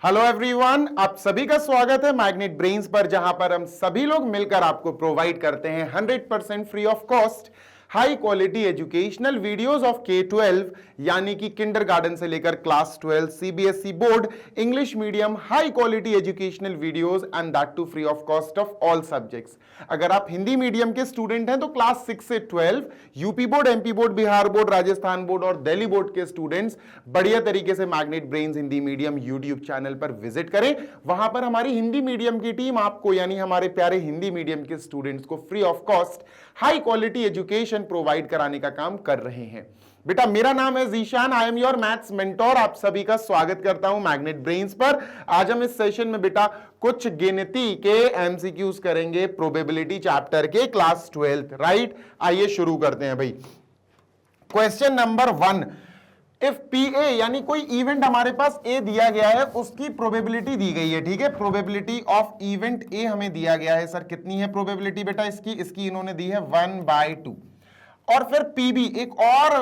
Hello everyone, आप सभी का स्वागत है मैग्नेट ब्रेन्स पर, जहां पर हम सभी लोग मिलकर आपको प्रोवाइड करते हैं 100% free of cost high quality educational videos of K-12 यानी कि किंडरगार्टन से लेकर क्लास 12 CBSE बोर्ड English medium high quality educational videos and that too free of cost of all subjects. अगर आप हिंदी मीडियम के स्टूडेंट हैं तो क्लास 6 से 12 UP board, MP board, Bihar board, Rajasthan board और दिल्ली बोर्ड के स्टूडेंट्स बढ़िया तरीके से magnet brains Hindi medium YouTube channel पर विजिट करें। वहां पर हमारी हिंदी मीडियम की टीम आपको यानी हमारे प्यारे हिंदी मीडियम के स्टूडेंट्स को free of cost high quality education provide कराने का काम कर रहे हैं। बेटा मेरा नाम है Zeeshan, I am your maths mentor. आप सभी का स्वागत करता हूं मैग्नेट ब्रेन्स पर। आज हम इस सेशन में बेटा कुछ गिनती के एमसीक्यूज करेंगे प्रोबेबिलिटी चैप्टर के क्लास 12, राइट। आइए शुरू करते हैं भाई। Question number 1, if P A यानी कोई इवेंट हमारे पास ए दिया गया है, उसकी प्रोबेबिलिटी दी गई है, ठीक है। प्रोबेबिलिटी ऑफ इवेंट ए हमें दिया गया है। सर कितनी है प्रोबेबिलिटी बेटा इसकी इन्होंने दी है 1/2। और फिर पीबी एक और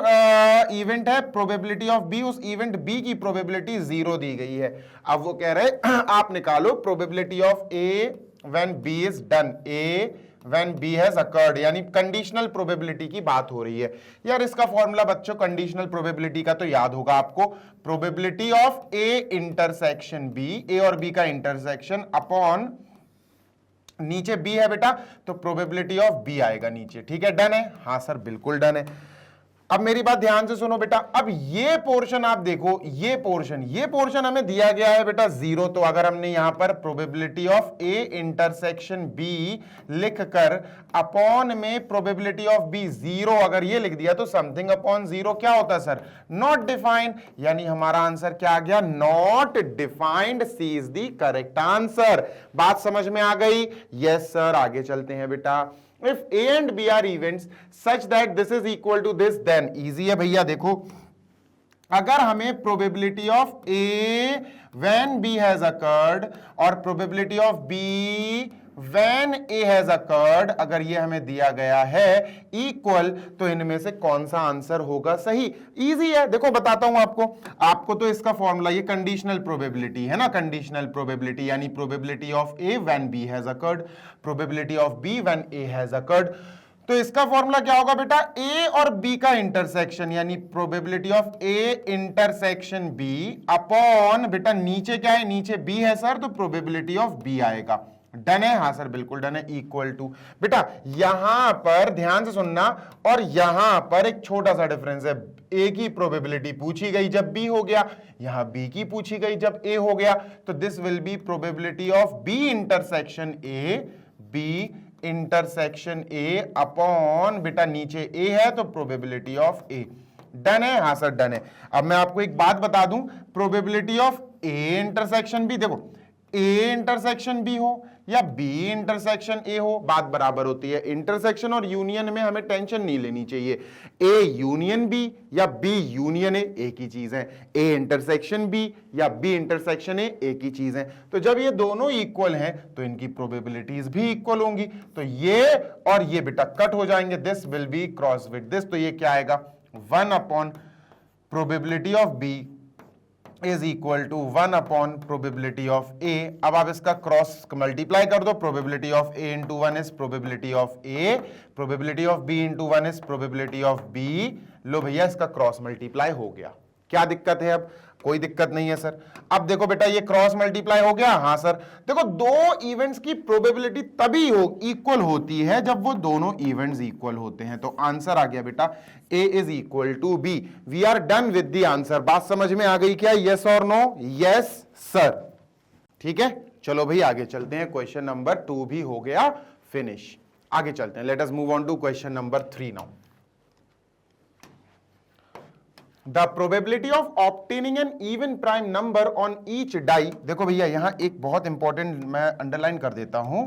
इवेंट है, प्रोबेबिलिटी ऑफ बी, उस इवेंट बी की प्रोबेबिलिटी 0 दी गई है। अब वो कह रहे आप निकालो probability of A when B is done, A when B has occurred, यानी कंडीशनल प्रोबेबिलिटी की बात हो रही है। यार इसका फॉर्मूला बच्चों कंडीशनल प्रोबेबिलिटी का तो याद होगा आपको, probability of A intersection B, A और बी का इंटरसेक्शन अपॉन नीचे बी है बेटा तो प्रोबेबिलिटी ऑफ बी आएगा नीचे, ठीक है। डन है? हाँ सर बिल्कुल डन है। अब मेरी बात ध्यान से सुनो बेटा, अब ये पोर्शन आप देखो, ये पोर्शन हमें दिया गया है बेटा 0। तो अगर हमने यहां पर probability of A intersection B लिखकर अपॉन में प्रोबेबिलिटी ऑफ बी 0 अगर ये लिख दिया तो समथिंग अपॉन 0 क्या होता है सर? Not defined. यानी हमारा आंसर क्या आ गया? Not defined. C is the correct answer. बात समझ में आ गई? Yes sir. आगे चलते हैं बेटा। If A and B are events such that this is equal to this, then easy है भैया। देखो अगर हमें probability of A when B has occurred और probability of B when A has occurred अगर ये हमें दिया गया है इक्वल, तो इनमें से कौन सा आंसर होगा सही? इजी है, देखो बताता हूं आपको तो इसका फॉर्मूला ये कंडीशनल प्रोबेबिलिटी है ना, कंडीशनल प्रोबेबिलिटी यानी probability of A when B has occurred, probability of B when A has occurred। तो इसका फॉर्मूला क्या होगा बेटा? A और B का इंटरसेक्शन यानी probability of A intersection B upon बेटा नीचे क्या है? नीचे B है सर, तो प्रोबेबिलिटी ऑफ B आएगा। डन है? हाँ सर बिल्कुल डन है। इक्वल टू बेटा यहां पर ध्यान से सुनना, और यहां पर एक छोटा सा डिफरेंस है। ए की प्रोबेबिलिटी पूछी गई जब बी हो गया, यहां बी की पूछी गई जब ए हो गया, तो this will be probability of B intersection A, B intersection A upon बेटा नीचे ए है तो प्रोबेबिलिटी ऑफ ए। डन है? हाँ सर डन है। अब मैं आपको एक बात बता दूं, probability of A intersection B, देखो ए इंटरसेक्शन बी हो या बी इंटरसेक्शन ए हो, बात बराबर होती है। इंटरसेक्शन और यूनियन में हमें टेंशन नहीं लेनी चाहिए। ए यूनियन बी या बी यूनियन ए एक ही चीज है, ए इंटरसेक्शन बी या बी इंटरसेक्शन ए एक ही चीज है। तो जब ये दोनों इक्वल हैं तो इनकी प्रोबेबिलिटीज भी इक्वल होंगी, तो ये और ये बेटा कट हो जाएंगे, this will be cross with this. तो ये क्या आएगा? 1 upon probability of B is equal to 1 upon probability of A. अब आप इसका क्रॉस मल्टीप्लाई कर दो, probability of A into 1 is probability of A, probability of B into 1 is probability of B. लो भैया इसका क्रॉस मल्टीप्लाई हो गया। क्या दिक्कत है? अब कोई दिक्कत नहीं है सर। अब देखो बेटा ये क्रॉस मल्टीप्लाई हो गया। हाँ सर। देखो दो इवेंट्स की प्रोबेबिलिटी तभी इक्वल होती है जब वो दोनों इवेंट्स इक्वल होते हैं। तो आंसर आ गया बेटा A is equal to B. We are done with the answer. बात समझ में आ गई क्या? यस और नो? Yes sir. ठीक है, चलो भाई आगे चलते हैं। क्वेश्चन नंबर 2 भी हो गया फिनिश। आगे चलते हैं। Let us move on to question number 3 now. The probability of obtaining an even prime number on each die, देखो भैया यहां एक बहुत इंपॉर्टेंट मैं अंडरलाइन कर देता हूं,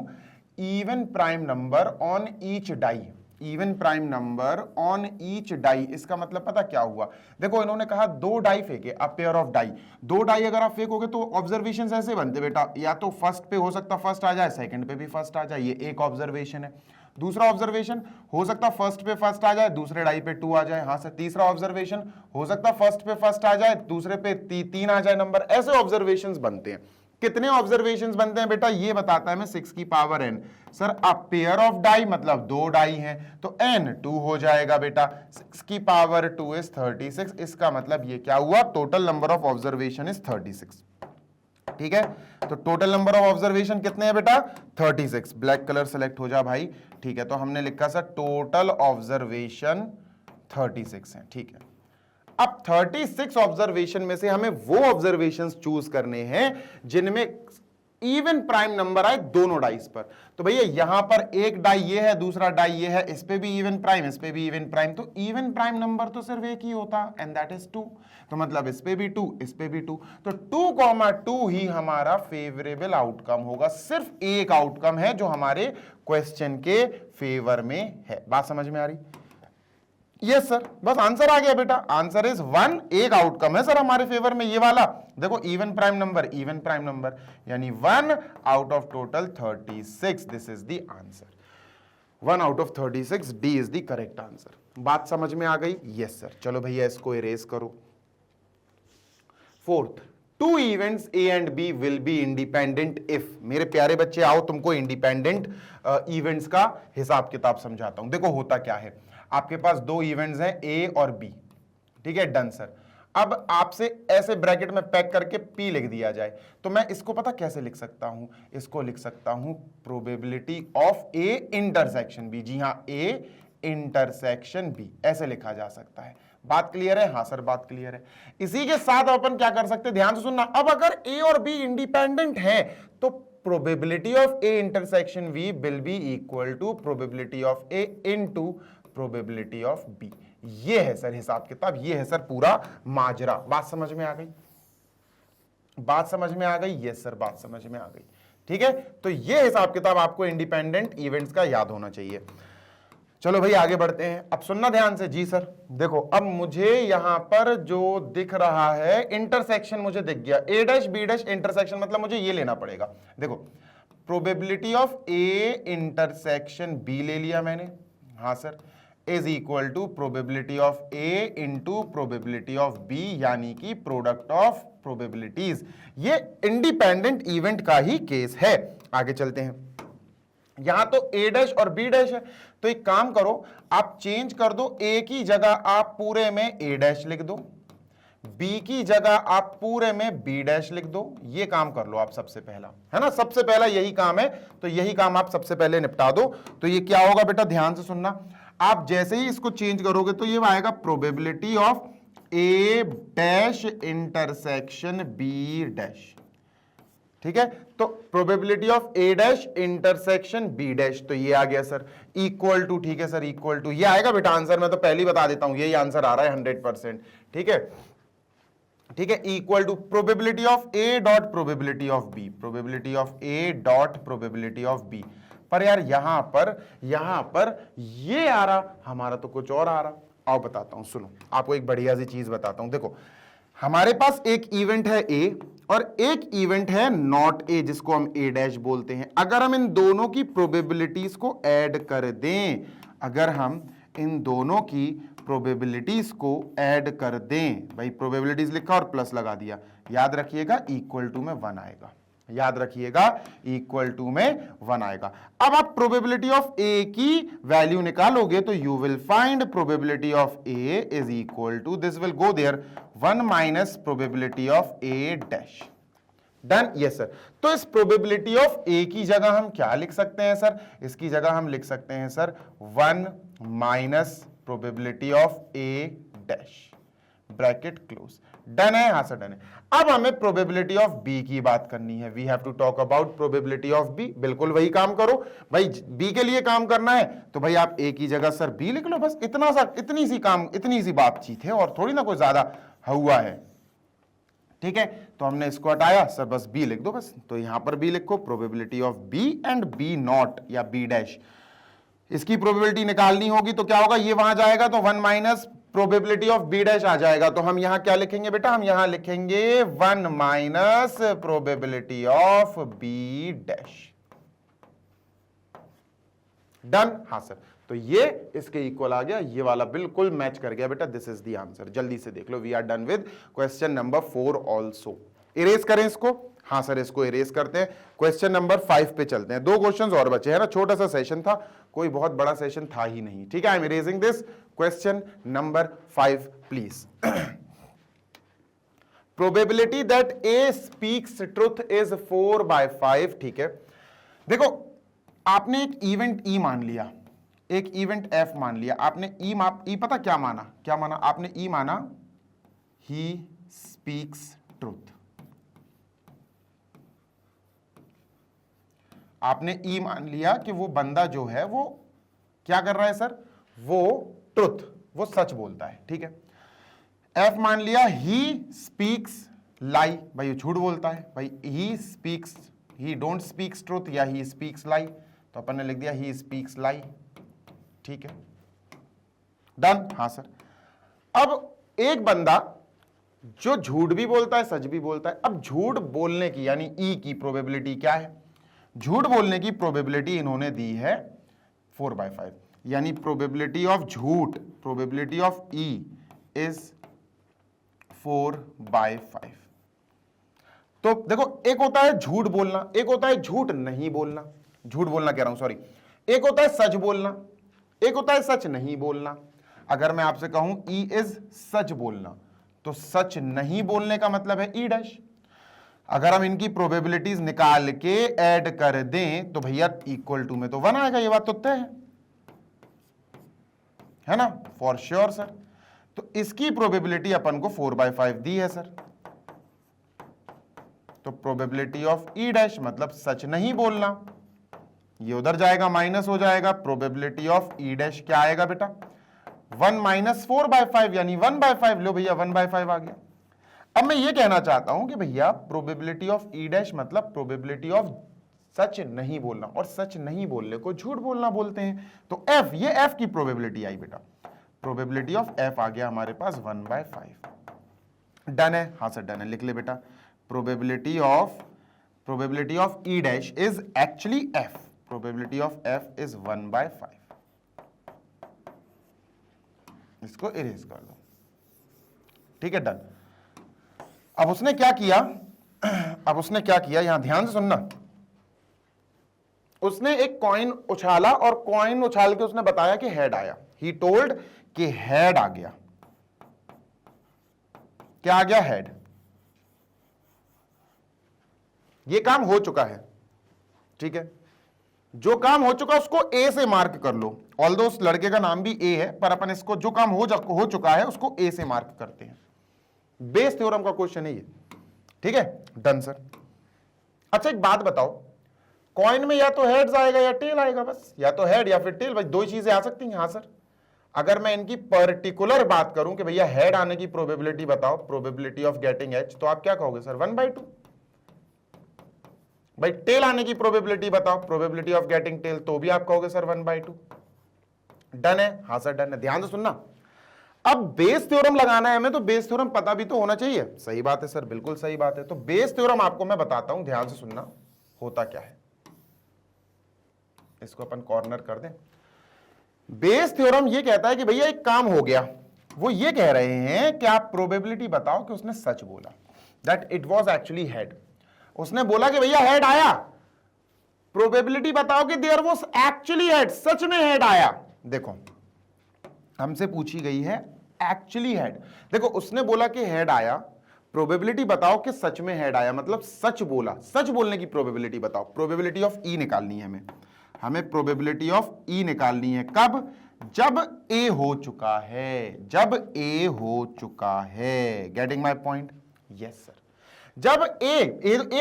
even prime number on each die, even prime number on each die. इसका मतलब पता क्या हुआ? देखो इन्होंने कहा 2 डाई फेंके, a pair of die. 2 die अगर आप फेंकोगे तो ऑब्जर्वेशन ऐसे बनते बेटा, या तो फर्स्ट पे हो सकता फर्स्ट आ जाए, सेकंड पे भी फर्स्ट आ जाए, ये एक ऑब्जर्वेशन है। दूसरा ऑब्जर्वेशन हो सकता फर्स्ट पे फर्स्ट आ जाए, दूसरे डाई पे 2 आ जाए। हाँ सर, तीसरा ऑब्जर्वेशन हो सकता फर्स्ट पे फर्स्ट आ जाए, दूसरे पे 3 आ जाए नंबर। ऐसे ऑब्जर्वेशंस बनते हैं। कितने ऑब्जर्वेशंस बनते हैं बेटा, ये बताता है मैं 6 की पावर n। सर अब पेयर ऑफ डाई मतलब 2 डाई हैं, तो n 2 हो जाएगा बेटा। 6 की पावर 2 इज 36। इसका मतलब ये क्या हुआ, total number of observation is 36। ठीक है, तो टोटल नंबर ऑफ ऑब्जर्वेशन कितने हैं बेटा, 36। ब्लैक कलर सेलेक्ट हो जा भाई। ठीक है, तो हमने लिखा सर टोटल ऑब्जर्वेशन 36 है। ठीक है, अब 36 ऑब्जर्वेशन में से हमें वो ऑब्जर्वेशंस चूज करने हैं जिनमें इवन प्राइम नंबर आए दोनों डाइस पर। तो भैया यहां पर एक डाई ये है, दूसरा डाई ये है, इस पे भी इवन प्राइम, इस पे भी इवन प्राइम, तो इवन प्राइम नंबर तो सिर्फ एक ही होता, एंड दैट इज 2। तो मतलब इस पे भी 2, इस पे भी 2, तो 2,2 ही हमारा फेवरेबल आउटकम होगा। सिर्फ एक आउटकम है जो हमारे क्वेश्चन के फेवर में है। बात समझ में आ रही? यस सर, बस आंसर आ गया बेटा। Answer is 1। एक आउटकम है सर हमारे फेवर में, ये वाला देखो, even prime number, even prime number, यानी 1 out of total 36। This is the answer, 1 out of 36। D is the correct answer. बात समझ में आ गई? Yes sir. चलो भैया इसको इरेज करो। Fourth, 2 events A and B will be independent if. मेरे प्यारे बच्चे आओ तुमको इंडिपेंडेंट इवेंट्स का हिसाब किताब समझाता हूं। देखो होता क्या है, आपके पास 2 इवेंट्स हैं A और B। ठीक है, डन सर। अब आपसे ऐसे ब्रैकेट में पैक करके P लिख दिया जाए, तो मैं इसको पता कैसे लिख सकता हूं, इसको लिख सकता हूं probability of A intersection B। जी हां, A इंटरसेक्शन B ऐसे लिखा जा सकता है। बात क्लियर है? हाँ सर, बात क्लियर है। इसी के साथ अपन क्या कर सकते हैं, ध्यान से सुनना। अब अगर A और B इंडिपेंडेंट हैं तो probability of A intersection V will be equal to probability of A into probability of B। ये है सर हिसाब किताब, ये है सर पूरा माजरा। बात समझ में आ गई? बात समझ में आ गई? यस सर, बात समझ में आ गई। ठीक है, तो ये हिसाब किताब आपको इंडिपेंडेंट इवेंट्स का याद होना चाहिए। चलो भाई आगे बढ़ते हैं। अब सुनना ध्यान से। जी सर, देखो अब मुझे यहां पर जो दिख रहा है इंटरसेक्शन मुझे दिख गया, A dash B dash intersection, मतलब मुझे ये लेना पड़ेगा। देखो probability of A intersection B ले लिया मैंने, हाँ सर, is equal to probability of A into probability of B, यानी कि प्रोडक्ट ऑफ प्रोबेबिलिटीज। ये इंडिपेंडेंट इवेंट का ही केस है। आगे चलते हैं। यहां तो A डैश और B डैश है, तो एक काम करो, आप चेंज कर दो। A की जगह आप पूरे में A डैश लिख दो, B की जगह आप पूरे में B डैश लिख दो। ये काम कर लो आप सबसे पहला, है ना, सबसे पहला यही काम है, तो यही काम आप सबसे पहले निपटा दो। तो ये क्या होगा बेटा, ध्यान से सुनना। आप जैसे ही इसको चेंज करोगे तो ये आएगा probability of A dash intersection B dash. ठीक है, तो probability of A dash intersection B dash, तो ये आ गया सर इक्वल टू। ठीक है सर, इक्वल टू ये आएगा बेटा आंसर, मैं तो पहले ही बता देता हूं यही आंसर आ रहा है 100%। ठीक है, ठीक है, equal to probability of A dot probability of B, probability of A dot probability of B। पर यार यहां पर ये आ रहा, हमारा तो कुछ और आ रहा। आओ बताता हूं, सुनो, आपको एक बढ़िया सी चीज बताता हूं। देखो हमारे पास एक इवेंट है A और एक इवेंट है नॉट A, जिसको हम A डैश बोलते हैं। अगर हम इन दोनों की प्रोबेबिलिटीज को ऐड कर दें, अगर हम इन दोनों की प्रोबेबिलिटीज को ऐड कर दें, भाई प्रोबेबिलिटीज लिखा और प्लस लगा दिया, याद रखिएगा इक्वल टू में 1 आएगा, याद रखिएगा इक्वल टू में 1 आएगा। अब आप प्रोबेबिलिटी ऑफ A की वैल्यू निकालोगे तो you will find probability of A is equal to, this will go there, 1 minus probability of A dash. Done? Yes sir. तो इस प्रोबेबिलिटी ऑफ A की जगह हम क्या लिख सकते हैं सर, इसकी जगह हम लिख सकते हैं sir 1 minus probability of A dash, bracket close. Done है? हाँ सर डन है। अब हमें प्रोबेबिलिटी ऑफ B की बात करनी है। We have to talk about probability of B। बिल्कुल वही काम करो भाई, B के लिए काम करना है तो भाई आप A की जगह सर B लिख लो, बस इतना सा, इतनी सी बातचीत है, और थोड़ी ना कोई ज्यादा हुआ है। ठीक है, तो हमने इसको हटाया सर, बस B लिख दो बस। तो यहां पर B लिखो, probability of B and B not या B डैश, इसकी प्रोबेबिलिटी निकालनी होगी तो क्या होगा, ये वहां जाएगा तो 1 minus probability of B dash आ जाएगा। तो हम यहां क्या लिखेंगे बेटा, हम यहां लिखेंगे 1 minus probability of B dash. Done, हाँ सर। तो ये इसके इक्वल आ गया, ये वाला बिल्कुल मैच कर गया बेटा, दिस इज द आंसर। जल्दी से देख लो, we are done with question number 4 also. Erase करें इसको, हाँ सर इसको इरेज करते हैं। क्वेश्चन नंबर 5 पे चलते हैं, 2 क्वेश्चंस और बचे हैं ना, छोटा सा सेशन था, कोई बहुत बड़ा सेशन था ही नहीं, ठीक है। आई am erasing this. Question number 5 please. Probability that A speaks truth is 4/5, ठीक है। देखो आपने एक इवेंट ई मान लिया, एक इवेंट एफ मान लिया, आपने ई पता क्या माना, क्या माना आपने? ई माना ही स्पीक्स ट्रुथ। आपने ई मान लिया कि वो बंदा जो है वो क्या कर रहा है सर, वो ट्रुथ, वो सच बोलता है, ठीक है। एफ मान लिया ही स्पीक्स लाई, भाई झूठ बोलता है, भाई he speaks, he don't speaks truth या ही स्पीक्स लाई, तो अपन ने लिख दिया ही स्पीक्स लाई, ठीक है। डन, हाँ सर। अब एक बंदा जो झूठ भी बोलता है सच भी बोलता है, अब झूठ बोलने की यानी ई की प्रोबेबिलिटी क्या है? झूठ बोलने की प्रोबेबिलिटी इन्होंने दी है 4/5, यानी प्रोबेबिलिटी ऑफ झूठ, प्रोबेबिलिटी ऑफ ई इज 4/5। तो देखो एक होता है झूठ बोलना, एक होता है झूठ नहीं बोलना, झूठ बोलना कह रहा हूं सॉरी, एक होता है सच बोलना, एक होता है सच नहीं बोलना। अगर मैं आपसे कहूं ई इज सच बोलना, तो सच नहीं बोलने का मतलब है ई डैश। अगर हम इनकी प्रोबेबिलिटीज निकाल के ऐड कर दें तो भैया इक्वल टू में तो 1 आएगा, ये बात तो तय है ना, फॉर श्योर सर। तो इसकी प्रोबेबिलिटी अपन को 4/5 दी है सर, तो प्रोबेबिलिटी ऑफ ई डैश मतलब सच नहीं बोलना, ये उधर जाएगा माइनस हो जाएगा, प्रोबेबिलिटी ऑफ ई डैश क्या आएगा बेटा 1 - 4/5 यानी 1/5। लो भैया 1/5 आ गया। अब मैं ये कहना चाहता हूं कि भैया प्रोबेबिलिटी ऑफ ई डैश मतलब प्रोबेबिलिटी ऑफ सच नहीं बोलना, और सच नहीं बोलने को झूठ बोलना बोलते हैं। तो एफ, ये एफ की प्रोबेबिलिटी आई बेटा, प्रोबेबिलिटी ऑफ एफ आ गया हमारे पास 1/5। डन है, हाँ सर डन है, लिख ले बेटा। Probability of E dash is actually F, probability of F is 1/5। इसको इरेज कर दो, ठीक है, डन। अब उसने क्या किया, यहां ध्यान से सुनना। उसने एक कॉइन उछाला और कॉइन उछाल के उसने बताया कि हेड आया, ही टोल्ड कि हेड आ गया। क्या आ गया? हेड। ये काम हो चुका है, ठीक है। जो काम हो चुका उसको ए से मार्क कर लो, ऑल्दो उस लड़के का नाम भी ए है, पर अपन इसको जो काम हो चुका है उसको ए से मार्क करते हैं। बेस थ्योरम का क्वेश्चन है ये, ठीक है, डन सर। अच्छा एक बात बताओ, कॉइन में या तो हेड्स आएगा या टेल आएगा, बस या तो हेड या फिर टेल, भाई दो ही चीजें आ सकती हैं। हाँ सर, अगर मैं इनकी पर्टिकुलर बात करूं कि भैया हेड आने की प्रोबेबिलिटी बताओ, प्रोबेबिलिटी ऑफ गेटिंग एच, तो आप क्या कहोगे सर 1/2। भाई टेल आने की प्रोबेबिलिटी बताओ, प्रोबेबिलिटी ऑफ गेटिंग टेल, तो भी आप कहोगे सर 1/2। डन है, हाँ सर डन है। ध्यान से सुनना, अब बेस थ्योरम लगाना है हमें, तो बेस थ्योरम पता भी तो होना चाहिए। सही बात है सर, बिल्कुल सही बात है। तो बेस थ्योरम आपको मैं बताता हूं, ध्यान से सुनना होता क्या है। इसको अपन कॉर्नर कर दें। बेस थ्योरम ये कहता है कि भैया एक काम हो गया, वो ये कह रहे हैं कि आप प्रोबेबिलिटी बताओ कि उसने सच बोला, that it was actually head. उसने बोला कि भैया हेड आया, प्रोबेबिलिटी बताओ कि देयर वाज एक्चुअली हेड, सच में हेड आया। देखो हमसे पूछी गई है एक्चुअली हेड। देखो उसने बोला कि हेड आया, प्रोबेबिलिटी बताओ कि सच में हेड आया, मतलब सच बोला, सच बोलने की प्रोबेबिलिटी बताओ। प्रोबेबिलिटी ऑफ ई निकालनी है हमें प्रोबेबिलिटी ऑफ ई निकालनी है। कब? जब ए हो चुका है, जब ए हो चुका है। Getting my point? Yes sir. जब ए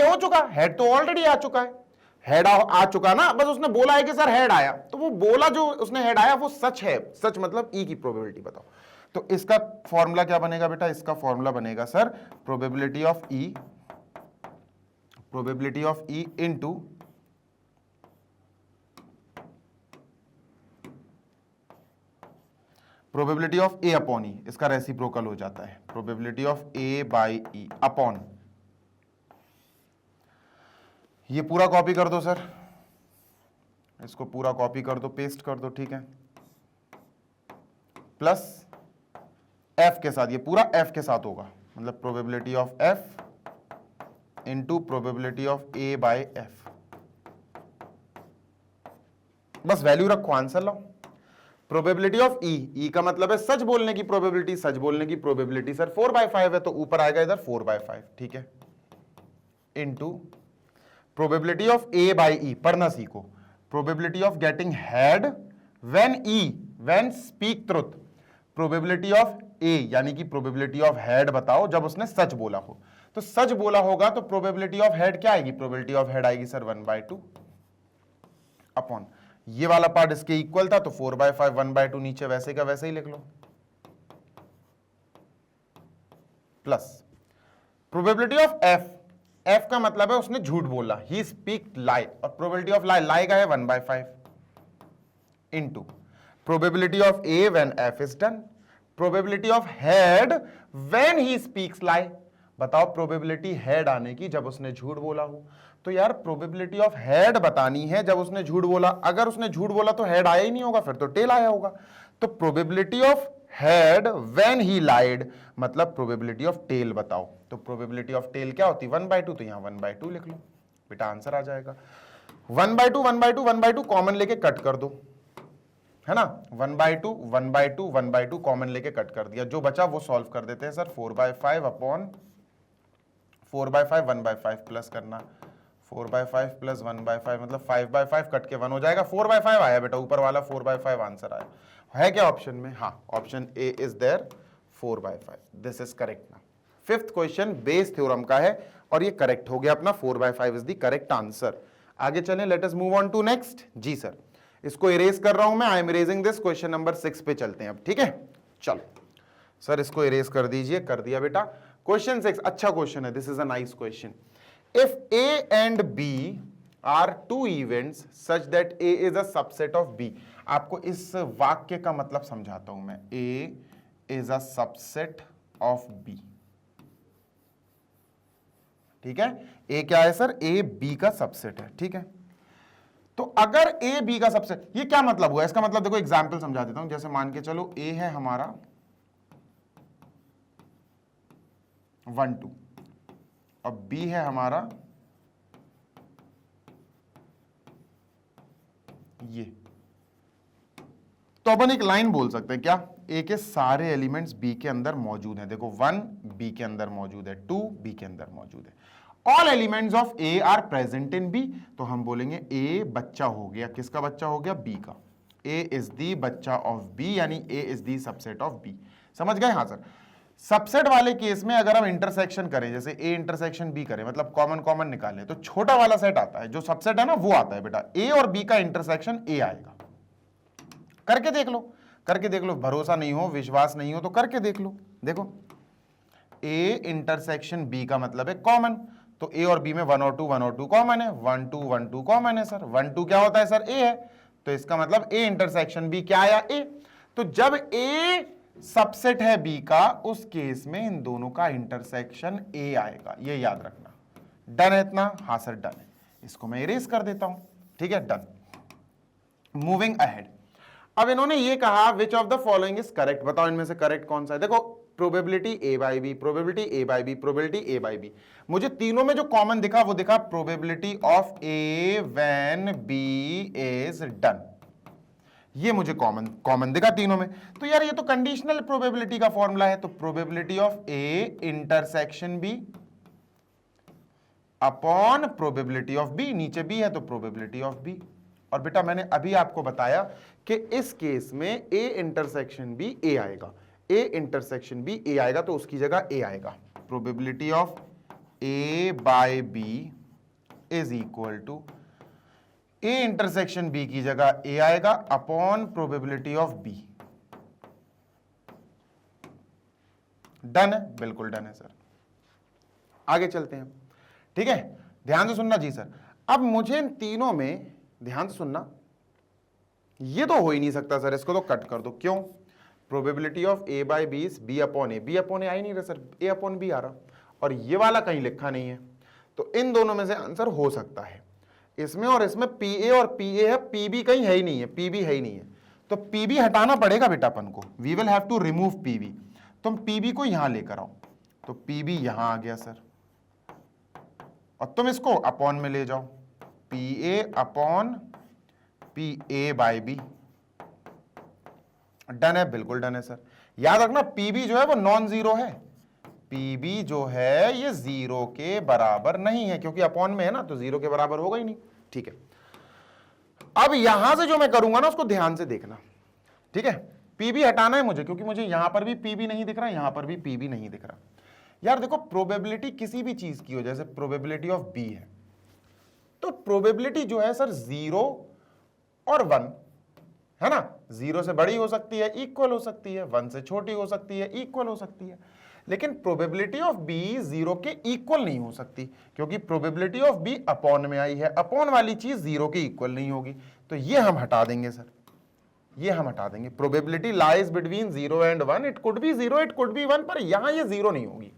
हो चुका, हेड तो ऑलरेडी आ चुका है, हेड आ चुका ना, बस उसने बोला है कि सर हेड आया, तो वो बोला जो उसने हेड आया वो सच है, सच मतलब ई की प्रोबेबिलिटी बताओ। तो इसका फॉर्मूला क्या बनेगा बेटा? इसका फॉर्मूला बनेगा sir probability of E, probability of E into probability of A upon E, इसका रेसिप्रोकल हो जाता है, probability of A by E upon, ये पूरा कॉपी कर दो सर, इसको पूरा कॉपी कर दो, पेस्ट कर दो, ठीक है, प्लस एफ के साथ, ये पूरा एफ के साथ होगा, मतलब probability of F into probability of A by F. बस वैल्यू रखो, आंसर लाओ। प्रोबेबिलिटी ऑफ ई का मतलब है सच बोलने की प्रोबेबिलिटी, सच बोलने की प्रोबेबिलिटी सर 4/5 है, तो ऊपर आएगा इधर 4/5, ठीक है, into probability of A by E, पढ़ना सीखो, probability of getting head when speak truth, probability of A यानी कि प्रोबेबिलिटी ऑफ हेड बताओ जब उसने सच बोला हो, तो सच बोला होगा तो प्रोबेबिलिटी ऑफ हेड क्या आएगी, प्रोबेबिलिटी ऑफ हेड आएगी सर 1/2 अपॉन, ये वाला पार्ट इसके इक्वल था तो 4/5 1/2 नीचे वैसे का वैसे ही लिख लो, plus probability of F, F का मतलब है उसने झूठ बोला, ही स्पीक लाई, और प्रोबेबिलिटी ऑफ लाई का है 1/5 into probability of A when F is done, probability of head when he speaks lie, बताओ प्रोबेबिलिटी हेड आने की जब उसने झूठ बोला हो, तो यार प्रोबेबिलिटी ऑफ हेड बतानी है जब उसने झूठ बोला, अगर उसने झूठ बोला तो हेड आया ही नहीं होगा, फिर तो टेल आया होगा, तो probability of head when he lied मतलब प्रोबेबिलिटी ऑफ टेल बताओ, तो प्रोबेबिलिटी ऑफ टेल क्या होती है 1/2, तो यहां 1/2 लिख लो बेटा, आंसर आ जाएगा। 1/2 1/2 1/2 कॉमन लेके कट कर दो, है ना, 1/2 1/2 1/2 कॉमन लेके कट कर दिया, जो बचा वो सॉल्व कर देते हैं सर, 4/5 अपॉन 4/5 1/5 प्लस करना, 4/5 प्लस 1/5 मतलब 5/5 कट के 1 हो जाएगा, 4/5 आया बेटा, ऊपर वाला 4/5 आंसर आया है क्या ऑप्शन में, हाँ option A is there 4/5, this is correct ना। फिफ्थ क्वेश्चन बेस थ्योरम का है और ये करेक्ट हो गया अपना, 4/5 इज द करेक्ट आंसर। आगे चलें, let us move on to next. जी सर, इसको इरेज कर रहा हूं मैं, I am erasing this, question number 6 पे चलते हैं अब, ठीक है, चलो सर इसको इरेज कर दीजिए, कर दिया बेटा। क्वेश्चन 6 अच्छा क्वेश्चन है, this is a nice question. If A and B are two events such that A is a subset of B, आपको इस वाक्य का मतलब समझाता हूं मैं, A is a subset of B, ठीक है, A क्या है सर, A B का सबसेट है, ठीक है, तो अगर A B का सबसेट, ये क्या मतलब हुआ, इसका मतलब देखो एग्जाम्पल समझा देता हूं, जैसे मान के चलो A है हमारा 1 2 अब B है हमारा ये, तो अपन एक लाइन बोल सकते हैं क्या, A के सारे एलिमेंट्स B के अंदर मौजूद हैं, देखो 1 B के अंदर मौजूद है, 2 B के अंदर मौजूद है, all elements of A are present in B, तो हम बोलेंगे A बच्चा हो गया, किसका बच्चा हो गया, B का, A इज दी बच्चा ऑफ B, यानी A is the subset of B, समझ गए, हाँ सर। सबसेट वाले केस में अगर हम इंटरसेक्शन करें, जैसे A इंटरसेक्शन B करें, मतलब कॉमन कॉमन निकालें, तो छोटा वाला सेट आता है, जो सबसेट है ना वो आता है बेटा, A और B का इंटरसेक्शन A आएगा, करके देख लो, करके देख लो, भरोसा नहीं हो, विश्वास नहीं हो तो करके देख लो, देखो A इंटरसेक्शन B का मतलब है कॉमन, तो A और B में 1 और 2 कॉमन है, 1 2 कॉमन है सर, 1 2 क्या होता है सर, A है, तो इसका मतलब A इंटरसेक्शन B क्या आया, A, तो जब A सबसेट है B का, उस केस में इन दोनों का इंटरसेक्शन A आएगा, ये याद रखना। डन है इतना, हाँ सर डन है, इसको मैं इरेज कर देता हूं, ठीक है, डन। मूविंग अहेड, अब इन्होंने ये कहा which of the following is correct, बताओ इनमें से करेक्ट कौन सा है, देखो probability A by B, probability A by B, probability A by B, मुझे तीनों में जो कॉमन दिखा वो दिखा probability of A when B is done, ये मुझे कॉमन दिखा तीनों में, तो यार ये तो कंडीशनल प्रोबेबिलिटी का फॉर्मूला है, तो probability of A intersection B upon probability of B, नीचे B है तो प्रोबेबिलिटी ऑफ B, और बेटा मैंने अभी आपको बताया कि इस केस में A इंटरसेक्शन B A आएगा, A इंटरसेक्शन B A आएगा, तो उसकी जगह A आएगा, probability of A by B is equal to A intersection B की जगह A आएगा upon probability of B, done है, बिल्कुल डन है सर। आगे चलते हैं, ठीक है, ध्यान से सुनना जी सर। अब मुझे इन तीनों में ध्यान से सुनना, ये तो हो ही नहीं सकता सर, इसको तो कट कर दो, क्यों, probability of A by B is B upon A, B upon A आ ही नहीं रहा सर, A अपॉन B आ रहा, और ये वाला कहीं लिखा नहीं है, तो इन दोनों में से आंसर हो सकता है, इसमें और इसमें PA और PA है, PB कहीं है ही नहीं है, PB है ही नहीं है, तो PB हटाना पड़ेगा बेटा अपन को, we will have to remove PB। तुम PB को यहां लेकर आओ, तो PB यहां आ गया सर, और तुम इसको अपॉन में ले जाओ, PA upon PA by B। Done है, बिल्कुल डन है सर। याद रखना PB जो है वो नॉन जीरो है, PB जो है ये जीरो के बराबर नहीं है, क्योंकि अपॉन में है ना, तो जीरो के बराबर होगा ही नहीं। ठीक है, अब यहां से जो मैं करूंगा ना उसको ध्यान से देखना, ठीक है। PB हटाना है मुझे, क्योंकि मुझे यहां पर भी PB नहीं दिख रहा, यहां पर भी PB नहीं दिख रहा। यार देखो, प्रोबेबिलिटी किसी भी चीज की हो, जैसे प्रोबेबिलिटी ऑफ B है, तो प्रोबेबिलिटी जो है सर 0 और 1 है ना, 0 से बड़ी हो सकती है, इक्वल हो सकती है, 1 से छोटी हो सकती है, इक्वल हो सकती है। लेकिन प्रोबेबिलिटी ऑफ B 0 के इक्वल नहीं हो सकती, क्योंकि प्रोबेबिलिटी ऑफ B अपॉन में आई है, अपॉन वाली चीज 0 के इक्वल नहीं होगी, तो ये हम हटा देंगे सर, ये हम हटा देंगे। Probability lies between 0 and 1, it could be 0, it could be 1, पर यहां ये 0 नहीं होगी।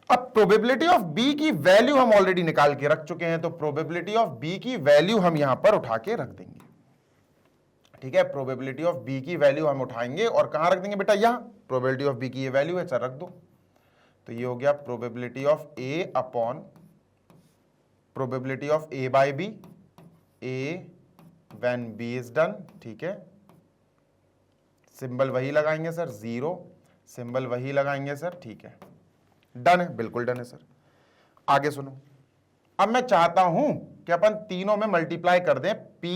अब प्रोबेबिलिटी ऑफ B की वैल्यू हम ऑलरेडी निकाल के रख चुके हैं, तो प्रोबेबिलिटी ऑफ B की वैल्यू हम यहां पर उठा के रख देंगे, ठीक है। प्रोबेबिलिटी ऑफ B की वैल्यू हम उठाएंगे और कहां रख देंगे बेटा, यहां। प्रोबेबिलिटी ऑफ B की ये वैल्यू है, सर रख दो, तो ये हो गया probability of A upon probability of A by B, A when B is done, ठीक है। सिंबल वही लगाएंगे सर, 0, सिंबल वही लगाएंगे सर, ठीक है। डन है, बिल्कुल डन है सर। आगे सुनो, अब मैं चाहता हूं कि अपन तीनों में मल्टीप्लाई कर दें P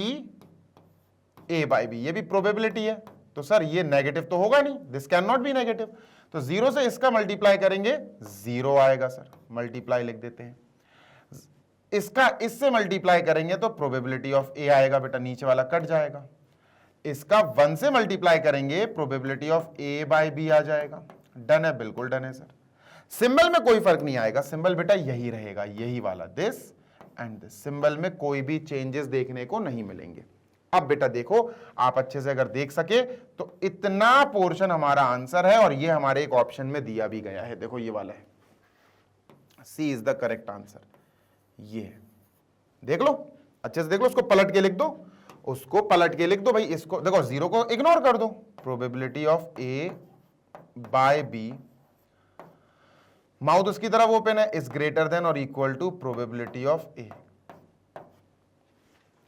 A बाई B, ये भी प्रोबेबिलिटी है, तो सर ये नेगेटिव तो होगा नहीं, this can not be negative, तो 0 से इसका मल्टीप्लाई करेंगे 0 आएगा सर, मल्टीप्लाई लिख देते हैं। इसका इससे मल्टीप्लाई करेंगे तो प्रोबेबिलिटी ऑफ A आएगा बेटा, नीचे वाला कट जाएगा। इसका 1 से मल्टीप्लाई करेंगे, probability of A by B आ जाएगा। डन है, बिल्कुल डन है सर। सिंबल में कोई फर्क नहीं आएगा, सिंबल बेटा यही रहेगा, यही वाला, दिस एंड दिस, सिंबल में कोई भी चेंजेस देखने को नहीं मिलेंगे। अब बेटा देखो, आप अच्छे से अगर देख सके तो इतना पोर्शन हमारा आंसर है, और ये हमारे एक ऑप्शन में दिया भी गया है, देखो ये वाला है, C is the correct answer, ये है। देख लो, अच्छे से देख लो, उसको पलट के लिख दो, उसको पलट के लिख दो भाई, इसको देखो, 0 को इग्नोर कर दो, probability of A by B, mouth उसकी तरफ ओपन है, इज ग्रेटर देन और equal to probability of A।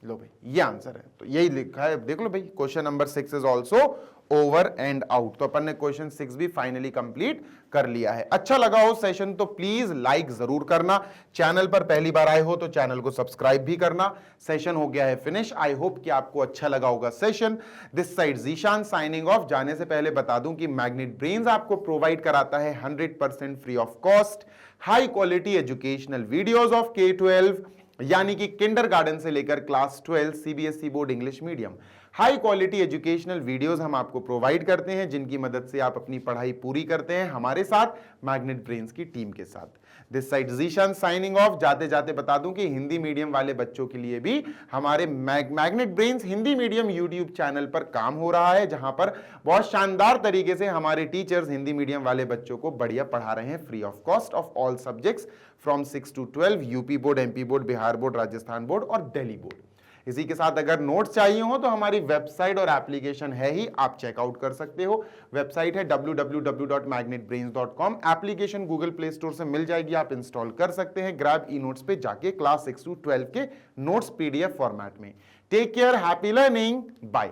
लो भाई, ये आंसर है, तो यही लिखा है, देख लो भाई। Question number 6 is also over and out, तो अपन ने क्वेश्चन 6 भी फाइनली कंप्लीट कर लिया है। अच्छा लगा हो सेशन तो प्लीज लाइक जरूर करना, चैनल पर पहली बार आए हो तो चैनल को सब्सक्राइब भी करना। सेशन हो गया है फिनिश, आई होप कि आपको अच्छा लगा होगा session. This side Zeeshan signing off. जाने से पहले बता दूं कि मैग्नेट ब्रेन्स आपको प्रोवाइड कराता है 100% free of cost high quality educational videos of K-12, यानी कि किंडरगार्टन से लेकर क्लास 12 CBSE बोर्ड English medium. High quality educational videos हम आपको प्रोवाइड करते हैं, जिनकी मदद से आप अपनी पढ़ाई पूरी करते हैं हमारे साथ, मैग्नेट ब्रेन्स की टीम के साथ। This side Zeeshan signing off. जाते जाते बता दूं कि हिंदी मीडियम वाले बच्चों के लिए भी हमारे magnet brains Hindi medium YouTube channel पर काम हो रहा है, जहां पर बहुत शानदार तरीके से हमारे टीचर्स हिंदी मीडियम वाले बच्चों को बढ़िया पढ़ा रहे हैं, free of cost of all subjects from 6 to 12, UP board, MP board, Bihar board, Rajasthan board और दिल्ली बोर्ड। इसी के साथ अगर नोट्स चाहिए हो तो हमारी वेबसाइट और एप्लीकेशन है ही, आप चेकआउट कर सकते हो। वेबसाइट है www.magnetbrains.com, application Google play store से मिल जाएगी, आप इंस्टॉल कर सकते हैं। ग्रैब ई नोट्स पे जाके क्लास 6 to 12 के नोट्स PDF फॉर्मेट में। Take care, happy learning, bye.